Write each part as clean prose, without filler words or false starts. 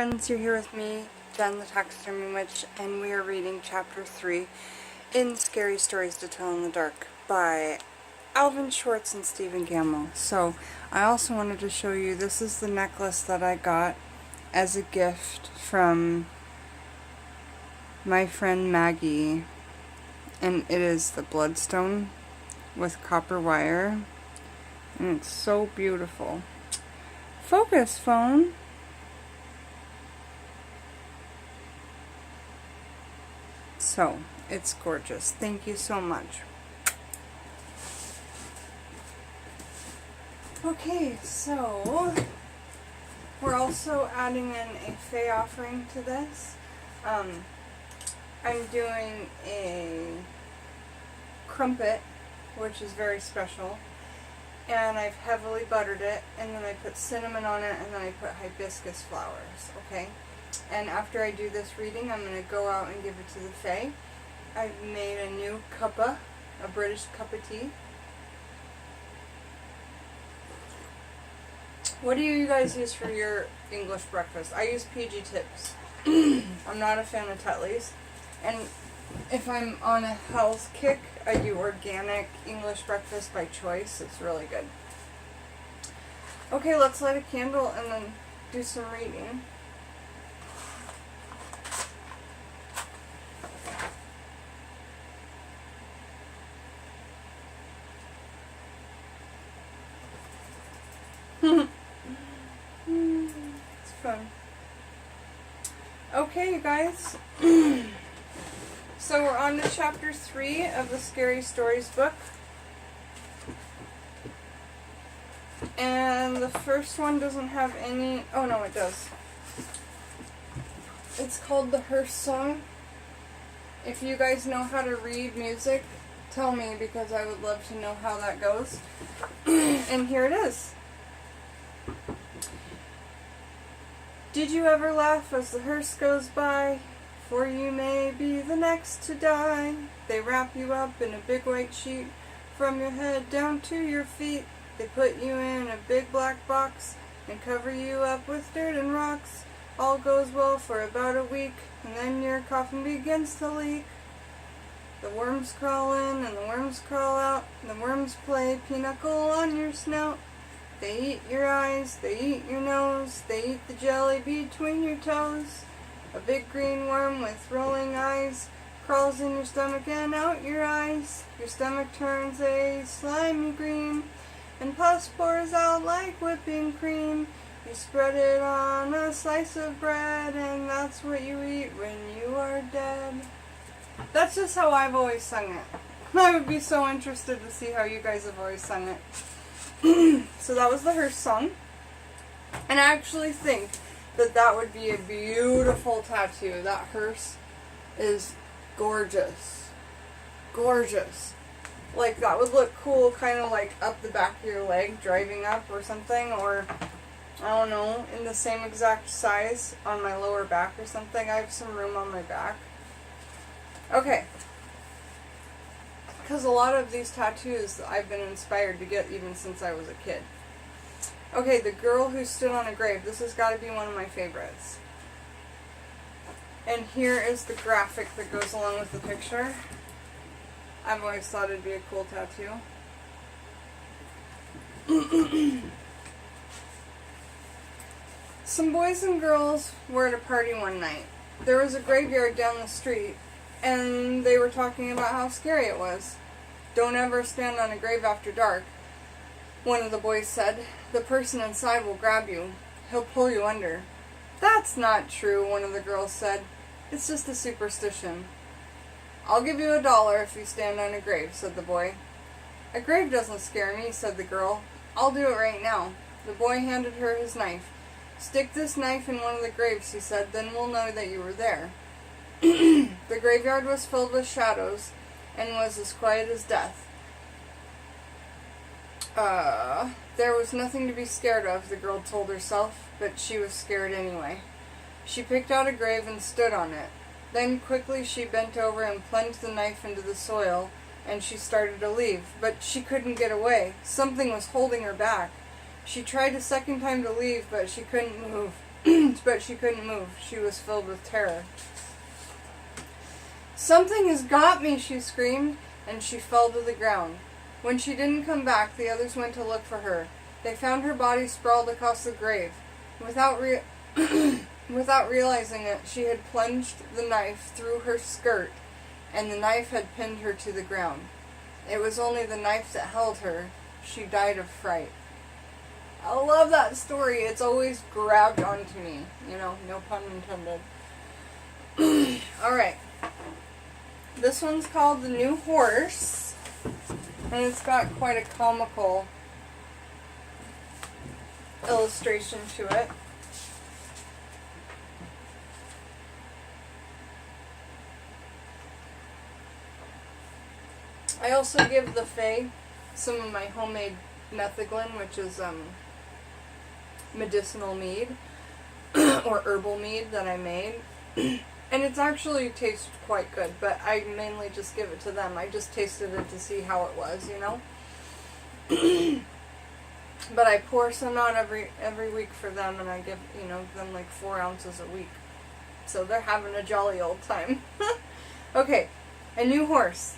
Friends, you're here with me, Jen the Taxidermy Witch, and we are reading Chapter 3 in Scary Stories to Tell in the Dark by Alvin, Schwartz, and Stephen Gammell. So, I also wanted to show you, this is the necklace that I got as a gift from my friend Maggie, and it is the bloodstone with copper wire, and it's so beautiful. Focus, phone! So, it's gorgeous. Thank you so much. Okay, so we're also adding in a Fae offering to this. I'm doing a crumpet, which is very special, and I've heavily buttered it, and then I put cinnamon on it, and then I put hibiscus flowers, okay? And after I do this reading, I'm going to go out and give it to the Fae. I've made a new cuppa, a British cup of tea. What do you guys use for your English breakfast? I use PG Tips. I'm not a fan of Tetley's. And if I'm on a health kick, I do organic English breakfast by choice. It's really good. Okay, let's light a candle and then do some reading. It's fun. Okay, you guys. So we're on to chapter 3 of the Scary Stories book. And the first one doesn't have any... Oh, no, it does. It's called the Hearse Song. If you guys know how to read music, tell me, because I would love to know how that goes. And here it is. Did you ever laugh as the hearse goes by? For you may be the next to die. They wrap you up in a big white sheet, from your head down to your feet. They put you in a big black box and cover you up with dirt and rocks. All goes well for about a week, and then your coffin begins to leak. The worms crawl in and the worms crawl out. The worms play pinochle on your snout. They eat your eyes, they eat your nose, they eat the jelly between your toes. A big green worm with rolling eyes crawls in your stomach and out your eyes. Your stomach turns a slimy green, and pus pours out like whipping cream. You spread it on a slice of bread, and that's what you eat when you are dead. That's just how I've always sung it. I would be so interested to see how you guys have always sung it. So that was the Hearse Song. And I actually think that that would be a beautiful tattoo. That hearse is gorgeous. Gorgeous. Like, that would look cool, kind of like up the back of your leg, driving up or something, or, I don't know, in the same exact size on my lower back or something. I have some room on my back. Okay. Because a lot of these tattoos I've been inspired to get even since I was a kid. Okay, the girl who stood on a grave. This has got to be one of my favorites. And here is the graphic that goes along with the picture. I've always thought it'd be a cool tattoo. Some boys and girls were at a party one night. There was a graveyard down the street, and they were talking about how scary it was. Don't ever stand on a grave after dark, one of the boys said. The person inside will grab you. He'll pull you under. That's not true, one of the girls said. It's just a superstition. I'll give you $1 if you stand on a grave, said the boy. A grave doesn't scare me, said the girl. I'll do it right now. The boy handed her his knife. Stick this knife in one of the graves, he said, then we'll know that you were there. The graveyard was filled with shadows and was as quiet as death. There was nothing to be scared of, the girl told herself, but she was scared anyway. She picked out a grave and stood on it. Then quickly she bent over and plunged the knife into the soil, and she started to leave, but she couldn't get away. Something was holding her back. She tried a second time to leave, but she couldn't move. but she couldn't move. She was filled with terror. "Something has got me," she screamed, and she fell to the ground. When she didn't come back, the others went to look for her. They found her body sprawled across the grave. Without realizing it, she had plunged the knife through her skirt, and the knife had pinned her to the ground. It was only the knife that held her. She died of fright. I love that story. It's always grabbed onto me. You know, no pun intended. Alright. This one's called The New Horse. And it's got quite a comical illustration to it. I also give the Fae some of my homemade metheglin, which is medicinal mead or herbal mead that I made. And it's actually tastes quite good, but I mainly just give it to them. I just tasted it to see how it was, you know. But I pour some out every week for them, and I give, you know, them like 4 ounces a week. So they're having a jolly old time. Okay, A New Horse.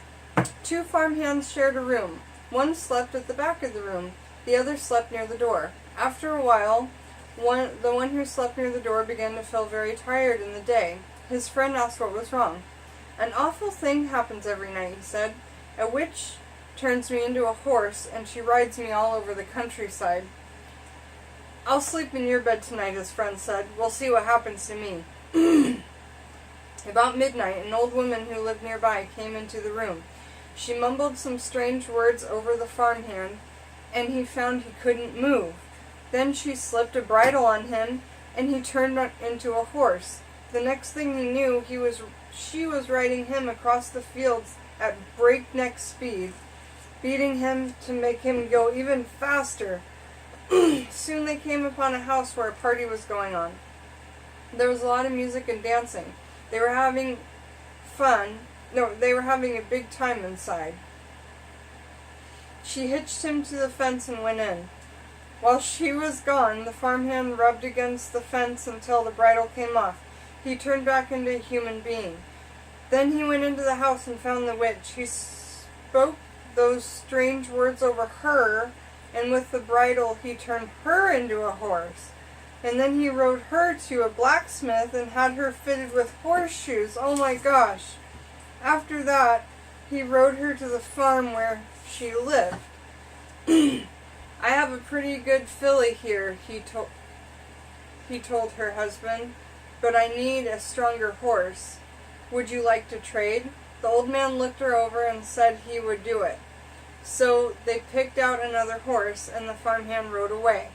2 farmhands shared a room. One slept at the back of the room. The other slept near the door. After a while, the one who slept near the door began to feel very tired in the day. His friend asked what was wrong. "An awful thing happens every night," he said. "A witch turns me into a horse, and she rides me all over the countryside." "I'll sleep in your bed tonight," his friend said. "We'll see what happens to me." About midnight, an old woman who lived nearby came into the room. She mumbled some strange words over the farmhand, and he found he couldn't move. Then she slipped a bridle on him, and he turned into a horse. The next thing he knew, she was riding him across the fields at breakneck speed, beating him to make him go even faster. Soon they came upon a house where a party was going on. There was a lot of music and dancing. They were having fun. No, they were having a big time inside. She hitched him to the fence and went in. While she was gone, the farmhand rubbed against the fence until the bridle came off. He turned back into a human being. Then he went into the house and found the witch. He spoke those strange words over her, and with the bridle he turned her into a horse. And then he rode her to a blacksmith and had her fitted with horseshoes. Oh my gosh. After that, he rode her to the farm where she lived. "I have a pretty good filly here," he told her husband, "but I need a stronger horse. Would you like to trade?" The old man looked her over and said he would do it. So they picked out another horse, and the farmhand rode away.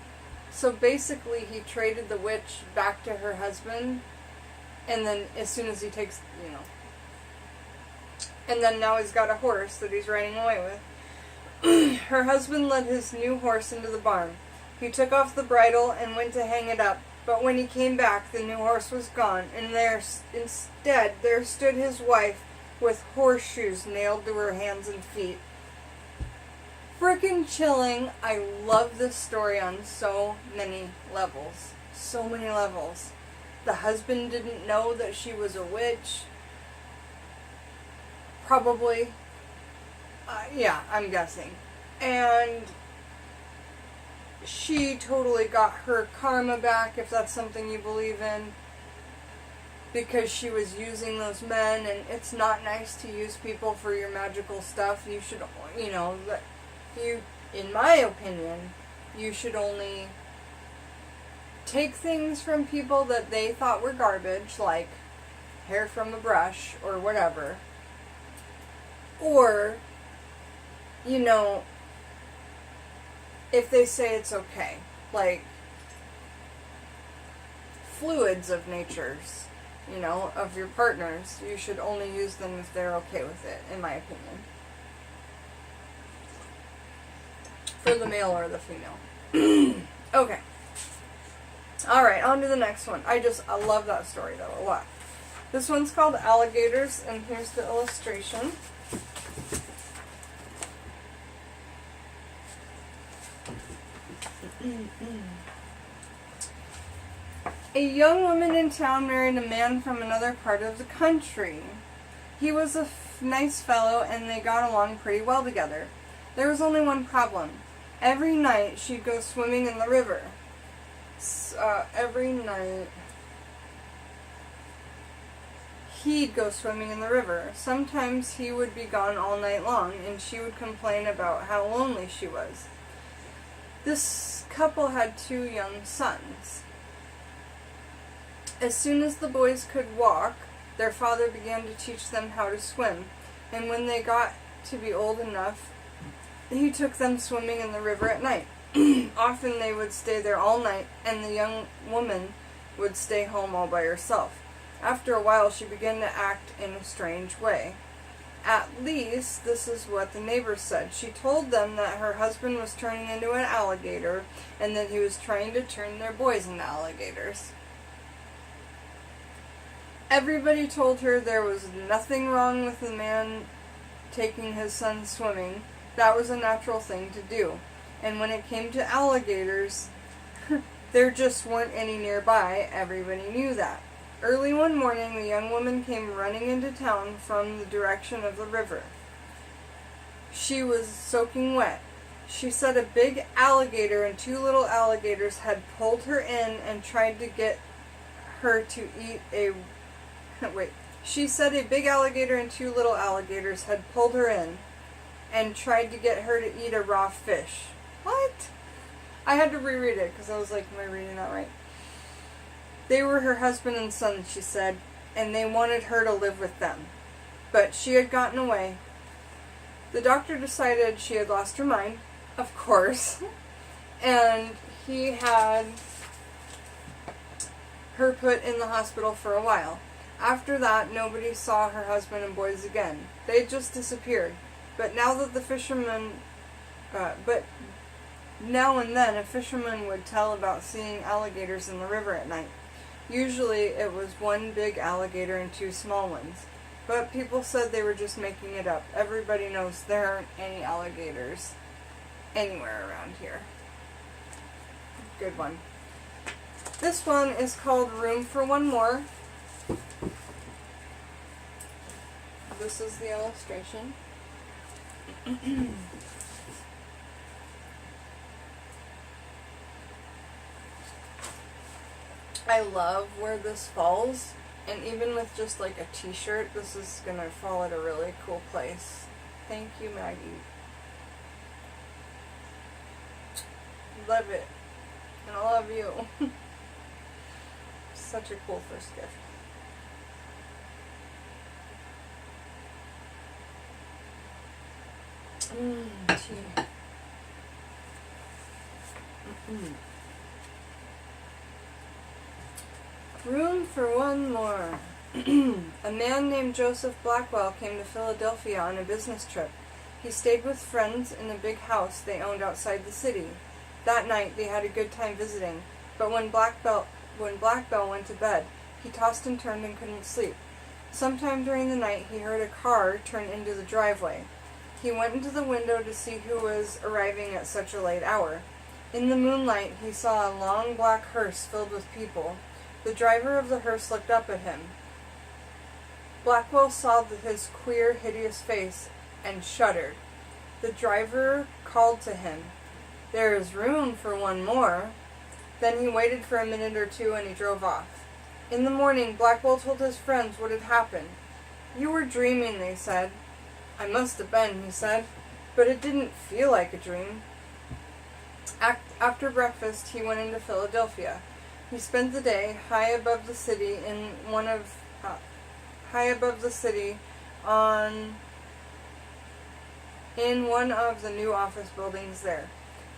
So basically he traded the witch back to her husband, and then as soon as he takes, you know, and then now he's got a horse that he's riding away with. Her husband led his new horse into the barn. He took off the bridle and went to hang it up, but when he came back, the new horse was gone, and instead there stood his wife with horseshoes nailed to her hands and feet. Frickin' chilling. I love this story on so many levels. So many levels. The husband didn't know that she was a witch. Probably. Yeah, I'm guessing. And she totally got her karma back, if that's something you believe in, because she was using those men, and it's not nice to use people for your magical stuff. You should, you know, in my opinion, you should only take things from people that they thought were garbage, like hair from a brush or whatever. Or, you know, if they say it's okay, like fluids of nature's, you know, of your partners, you should only use them if they're okay with it, in my opinion. For the male or the female. Okay. Alright, on to the next one. I love that story, though, a lot. This one's called Alligators, and here's the illustration. A young woman in town married a man from another part of the country. He was a nice fellow, and they got along pretty well together. There was only one problem. Every night she'd go swimming in the river. Every night he'd go swimming in the river. Sometimes he would be gone all night long, and she would complain about how lonely she was. This couple had 2 young sons. As soon as the boys could walk, their father began to teach them how to swim, and when they got to be old enough, he took them swimming in the river at night. Often they would stay there all night, and the young woman would stay home all by herself. After a while, she began to act in a strange way. At least, this is what the neighbors said. She told them that her husband was turning into an alligator, and that he was trying to turn their boys into alligators. Everybody told her there was nothing wrong with the man taking his son swimming. That was a natural thing to do. And when it came to alligators, there just weren't any nearby. Everybody knew that. Early one morning, the young woman came running into town from the direction of the river. She was soaking wet. She said a big alligator and 2 little alligators had pulled her in and tried to get her to eat a... She said a big alligator and 2 little alligators had pulled her in and tried to get her to eat a raw fish. What? I had to reread it because I was like, am I reading that right? They were her husband and son, she said, and they wanted her to live with them. But she had gotten away. The doctor decided she had lost her mind, of course, and he had her put in the hospital for a while. After that, nobody saw her husband and boys again. They just disappeared. But now and then a fisherman would tell about seeing alligators in the river at night. Usually it was 1 big alligator and 2 small ones. But people said they were just making it up. Everybody knows there aren't any alligators anywhere around here. Good one. This one is called Room for One More. This is the illustration. I love where this falls, and even with just like a t-shirt, this is gonna fall at a really cool place. Thank you, Maggie. Love it. And I love you. Such a cool first gift. Tea. Room for one more. A man named Joseph Blackwell came to Philadelphia on a business trip. He stayed with friends in a big house they owned outside the city. That night they had a good time visiting, but when Blackbell went to bed, he tossed and turned and couldn't sleep. Sometime during the night he heard a car turn into the driveway. He went into the window to see who was arriving at such a late hour. In the moonlight he saw a long black hearse filled with people. The driver of the hearse looked up at him. Blackwell saw his queer, hideous face and shuddered. The driver called to him, "There is room for one more." Then he waited for a minute or two and he drove off. In the morning, Blackwell told his friends what had happened. "You were dreaming," they said. "I must have been," he said, "but it didn't feel like a dream." After breakfast, he went into Philadelphia. He spent the day high above the city one of the new office buildings there.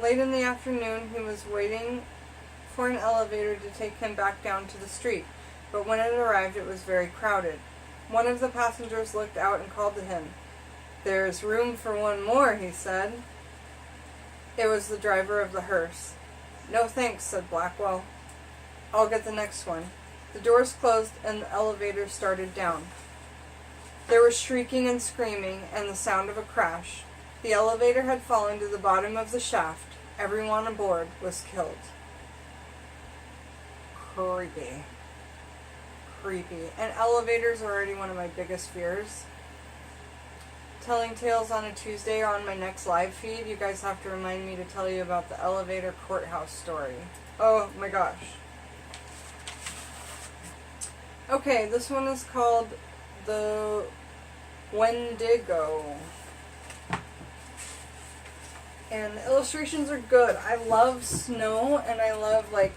Late in the afternoon, he was waiting for an elevator to take him back down to the street, but when it arrived, it was very crowded. One of the passengers looked out and called to him. "There's room for one more," he said. It was the driver of the hearse. "No thanks," said Blackwell. "I'll get the next one." The doors closed and the elevator started down. There was shrieking and screaming and the sound of a crash. The elevator had fallen to the bottom of the shaft. Everyone aboard was killed. creepy. Creepy. And elevators are already one of my biggest fears. Telling tales on a Tuesday on my next live feed, you guys have to remind me to tell you about the elevator courthouse story. Oh my gosh. Okay, this one is called the Wendigo. And the illustrations are good. I love snow, and I love, like,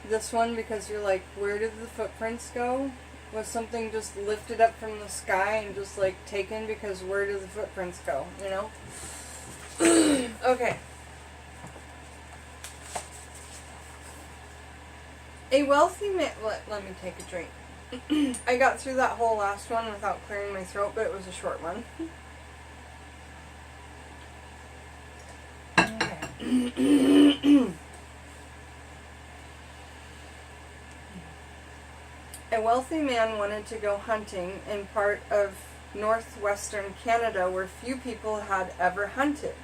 this one because you're like, where did the footprints go? Was something just lifted up from the sky and just, like, taken because where did the footprints go, you know? Okay. A wealthy man... Let me take a drink. I got through that whole last one without clearing my throat, but it was a short one. Okay. A wealthy man wanted to go hunting in part of northwestern Canada where few people had ever hunted.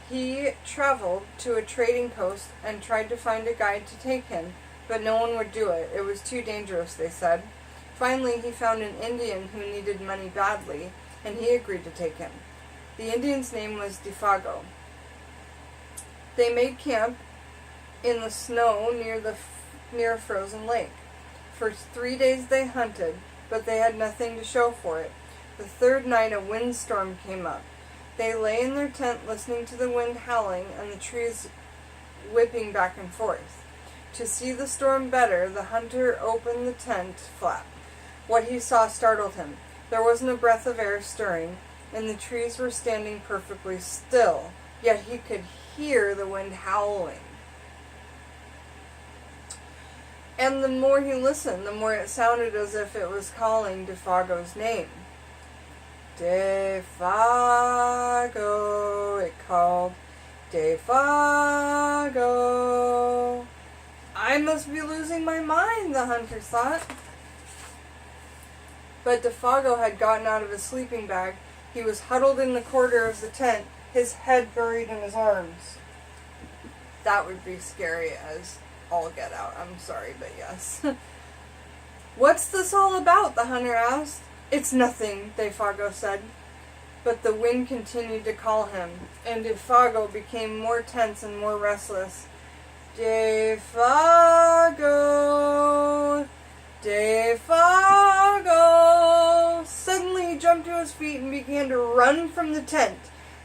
He traveled to a trading post and tried to find a guide to take him, but no one would do it. It was too dangerous, they said. Finally, he found an Indian who needed money badly, and he agreed to take him. The Indian's name was Defago. They made camp in the snow near a frozen lake. For 3 days they hunted, but they had nothing to show for it. The third night a windstorm came up. They lay in their tent listening to the wind howling and the trees whipping back and forth. To see the storm better, the hunter opened the tent flap. What he saw startled him. There wasn't a breath of air stirring, and the trees were standing perfectly still, yet he could hear the wind howling. And the more he listened, the more it sounded as if it was calling Defago's name. Defago, it called. Defago. I must be losing my mind, the hunter thought. But Defago had gotten out of his sleeping bag. He was huddled in the corner of the tent, his head buried in his arms. That would be scary as all get out. I'm sorry, but yes. What's this all about? The hunter asked. It's nothing, Defago said. But the wind continued to call him, and Defago became more tense and more restless. Defago! Defago! Suddenly he jumped to his feet and began to run from the tent.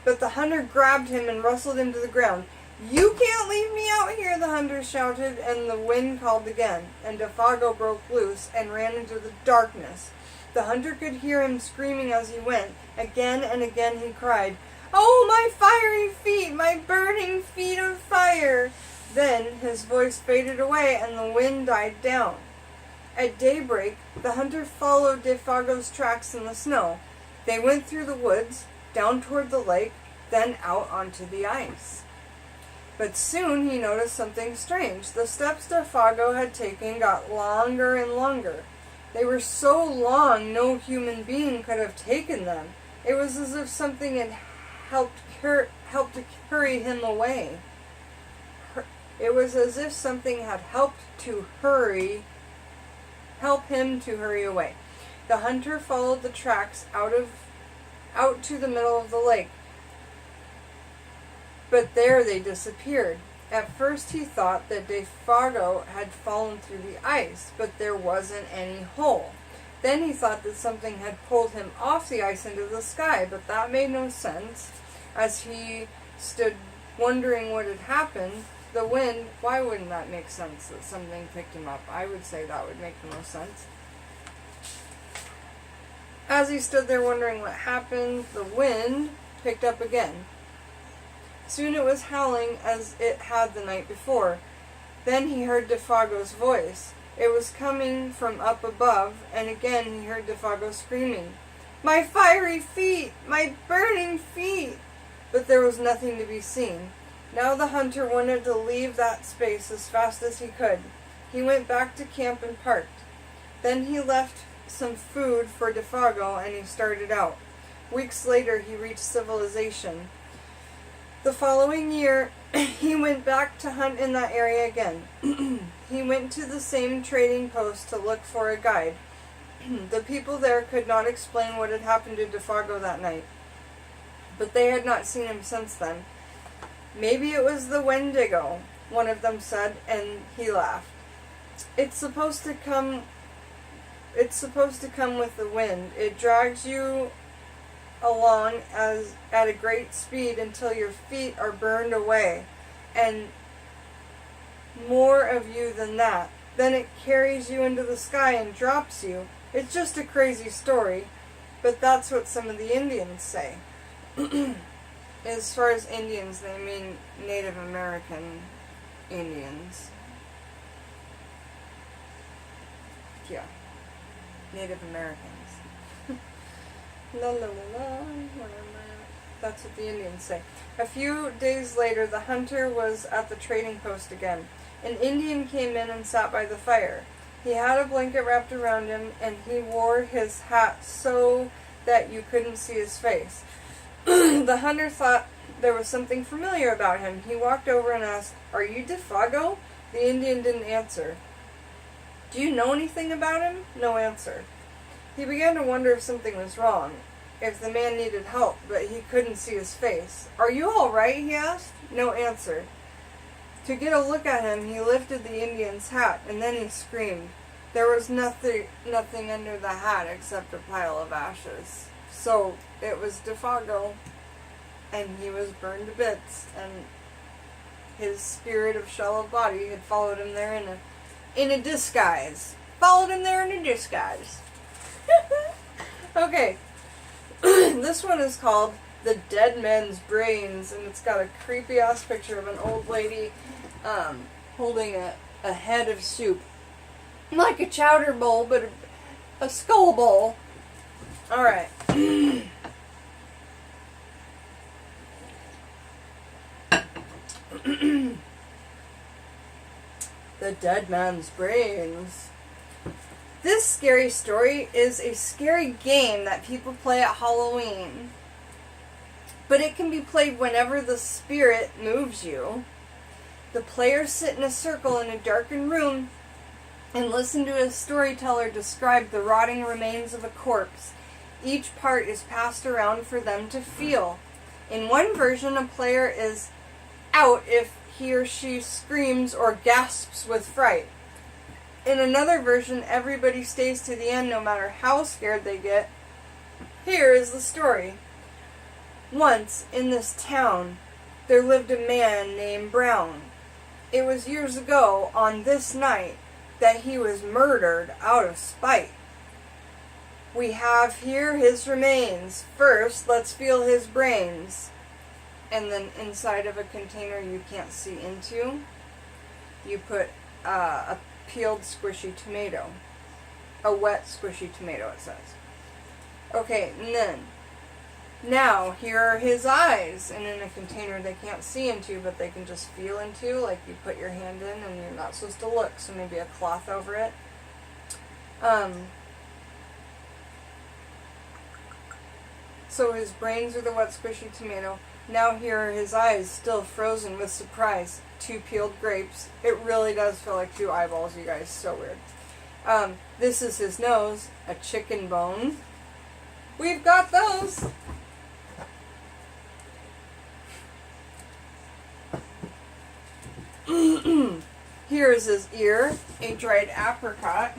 But the hunter grabbed him and wrestled him to the ground. You can't leave me out here, the hunter shouted, and the wind called again, and Defago broke loose and ran into the darkness. The hunter could hear him screaming as he went. Again and again he cried, "Oh, my fiery feet, my burning feet of fire!" Then his voice faded away and the wind died down. At daybreak, the hunter followed Defago's tracks in the snow. They went through the woods, down toward the lake, then out onto the ice. But soon he noticed something strange. The steps Defago had taken got longer and longer. They were so long no human being could have taken them. It was as if something had helped to carry him away. It was as if something had help him to hurry away. The hunter followed the tracks out to the middle of the lake. But there they disappeared. At first he thought that Defago had fallen through the ice, but there wasn't any hole. Then he thought that something had pulled him off the ice into the sky, but that made no sense. As he stood wondering what had happened, the wind, why wouldn't that make sense that something picked him up? I would say that would make the most sense. As he stood there wondering what happened, the wind picked up again. Soon it was howling as it had the night before. Then he heard Defago's voice. It was coming from up above, and again he heard Defago screaming, "My fiery feet! My burning feet!" But there was nothing to be seen. Now the hunter wanted to leave that space as fast as he could. He went back to camp and parked. Then he left some food for Defago and he started out. Weeks later he reached civilization. The following year, he went back to hunt in that area again. He went to the same trading post to look for a guide. The people there could not explain what had happened to Defago that night, but they had not seen him since then. Maybe it was the Wendigo, one of them said, and he laughed. It's supposed to come with the wind. It drags you along at a great speed until your feet are burned away, and more of you than that. Then it carries you into the sky and drops you. It's just a crazy story, but that's what some of the Indians say. As far as Indians, they mean Native American Indians. Yeah. Native Americans. La la la la. That's what the Indians say. A few days later, the hunter was at the trading post again. An Indian came in and sat by the fire. He had a blanket wrapped around him, and he wore his hat so that you couldn't see his face. The hunter thought there was something familiar about him. He walked over and asked, "Are you Defago?" The Indian didn't answer. "Do you know anything about him?" No answer. He began to wonder if something was wrong, if the man needed help, but he couldn't see his face. "Are you all right?" he asked. No answer. To get a look at him, he lifted the Indian's hat, and then he screamed. There was nothing under the hat except a pile of ashes. So it was Defago, and he was burned to bits, and his spirit of shell of body had followed him there in a disguise. Followed him there in a disguise. Okay. This one is called The Dead Men's Brains, and it's got a creepy ass picture of an old lady holding a head of soup. Like a chowder bowl, but a skull bowl. Alright. The Dead Man's Brains. This scary story is a scary game that people play at Halloween. But it can be played whenever the spirit moves you. The players sit in a circle in a darkened room and listen to a storyteller describe the rotting remains of a corpse. Each part is passed around for them to feel. In one version, a player is out if he or she screams or gasps with fright. In another version, everybody stays to the end no matter how scared they get. Here is the story. Once, in this town, there lived a man named Brown. It was years ago, on this night, that he was murdered out of spite. We have here his remains. First, let's feel his brains. And then inside of a container you can't see into, you put a peeled squishy tomato. A wet squishy tomato, it says. Okay, and then, now, here are his eyes, and in a container they can't see into, but they can just feel into, like you put your hand in and you're not supposed to look, so maybe a cloth over it. So his brains are the wet squishy tomato. Now here are his eyes, still frozen with surprise. 2 peeled grapes. It really does feel like 2 eyeballs, you guys. So weird. This is his nose. A chicken bone. We've got those. Here is his ear. A dried apricot.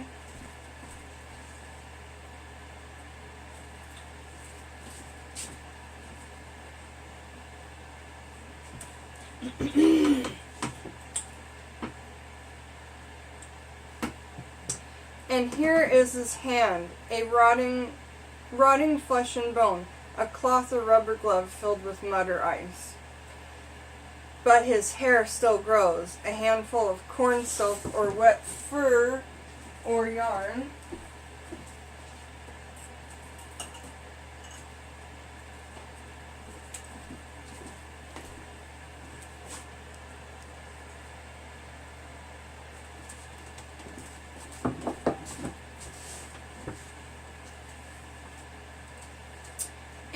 And here is his hand, a rotting flesh and bone, a cloth or rubber glove filled with mud or ice. But his hair still grows, a handful of corn silk or wet fur or yarn.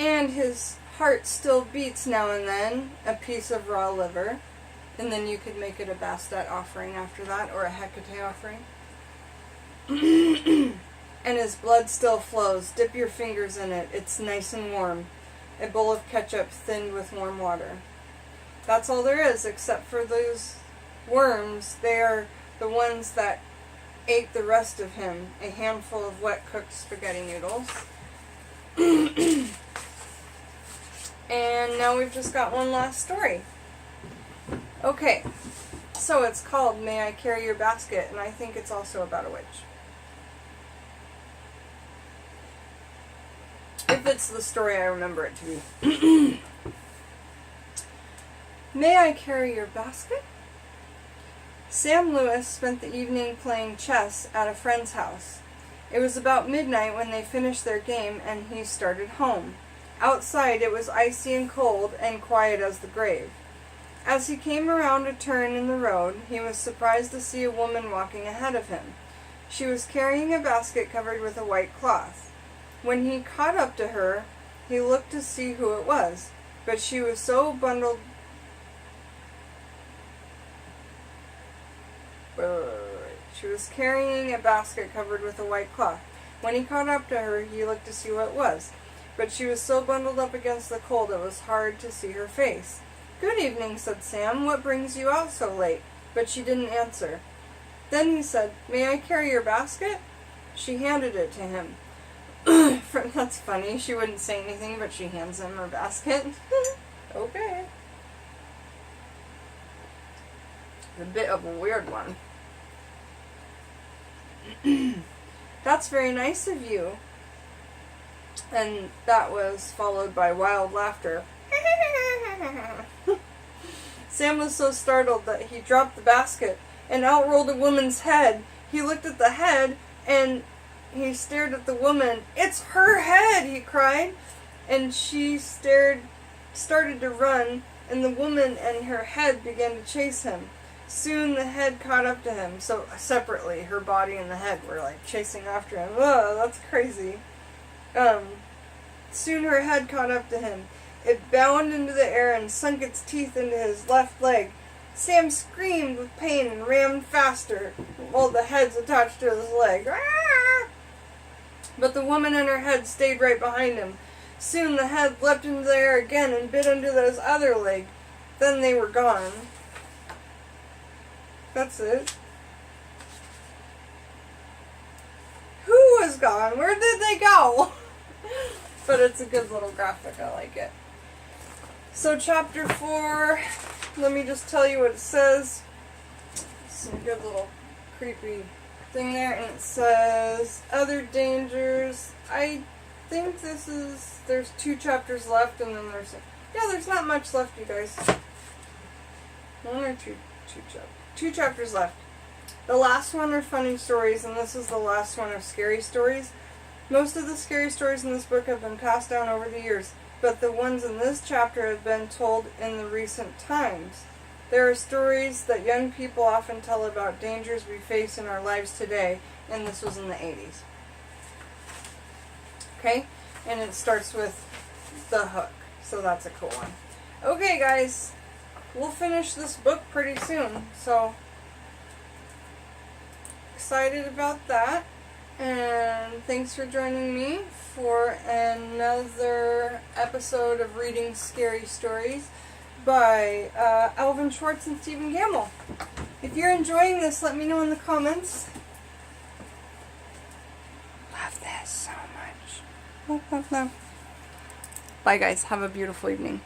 And his heart still beats now and then, a piece of raw liver. And then you could make it a Bastet offering after that, or a Hecate offering. And his blood still flows. Dip your fingers in it. It's nice and warm. A bowl of ketchup thinned with warm water. That's all there is, except for those worms. They are the ones that ate the rest of him. A handful of wet cooked spaghetti noodles. And now we've just got one last story. Okay, so it's called May I Carry Your Basket, and I think it's also about a witch. If it's the story I remember it to be. May I carry your basket? Sam Lewis spent the evening playing chess at a friend's house. It was about midnight when they finished their game and he started home. Outside it was icy and cold and quiet as the grave. As he came around a turn in the road, he was surprised to see a woman walking ahead of him. She was carrying a basket covered with a white cloth. When he caught up to her, he looked to see who it was, but she was so bundled... She was carrying a basket covered with a white cloth. When he caught up to her, he looked to see what it was, but she was so bundled up against the cold it was hard to see her face. "Good evening," said Sam. "What brings you out so late?" But she didn't answer. Then he said, "May I carry your basket?" She handed it to him. That's funny. She wouldn't say anything, but she hands him her basket. Okay. A bit of a weird one. "That's very nice of you." And that was followed by wild laughter. Sam was so startled that he dropped the basket, and out rolled a woman's head. He looked at the head, and he stared at the woman. "It's her head!" he cried. And she started to run, and the woman and her head began to chase him. Soon the head caught up to him. So separately, her body and the head were like chasing after him. Oh, that's crazy. Soon her head caught up to him. It bounded into the air and sunk its teeth into his left leg. Sam screamed with pain and ran faster, while the head's attached to his leg. Ah! But the woman and her head stayed right behind him. Soon the head leapt into the air again and bit into his other leg. Then they were gone. That's it. Who was gone? Where did they go? But it's a good little graphic. I like it. So chapter 4, let me just tell you what it says. Some good little creepy thing there. And it says, other dangers. I think there's 2 chapters left, and then there's not much left, you guys. 1 or 2 chapters. 2 chapters left. The last one are funny stories, and this is the last one of scary stories. Most of the scary stories in this book have been passed down over the years, but the ones in this chapter have been told in the recent times. There are stories that young people often tell about dangers we face in our lives today, and this was in the 80s. Okay? And it starts with the hook, so that's a cool one. Okay, guys. We'll finish this book pretty soon, so excited about that. And thanks for joining me for another episode of Reading Scary Stories by Alvin, Schwartz, and Stephen Gammell. If you're enjoying this, let me know in the comments. Love this so much. Love, love, love. Bye, guys. Have a beautiful evening.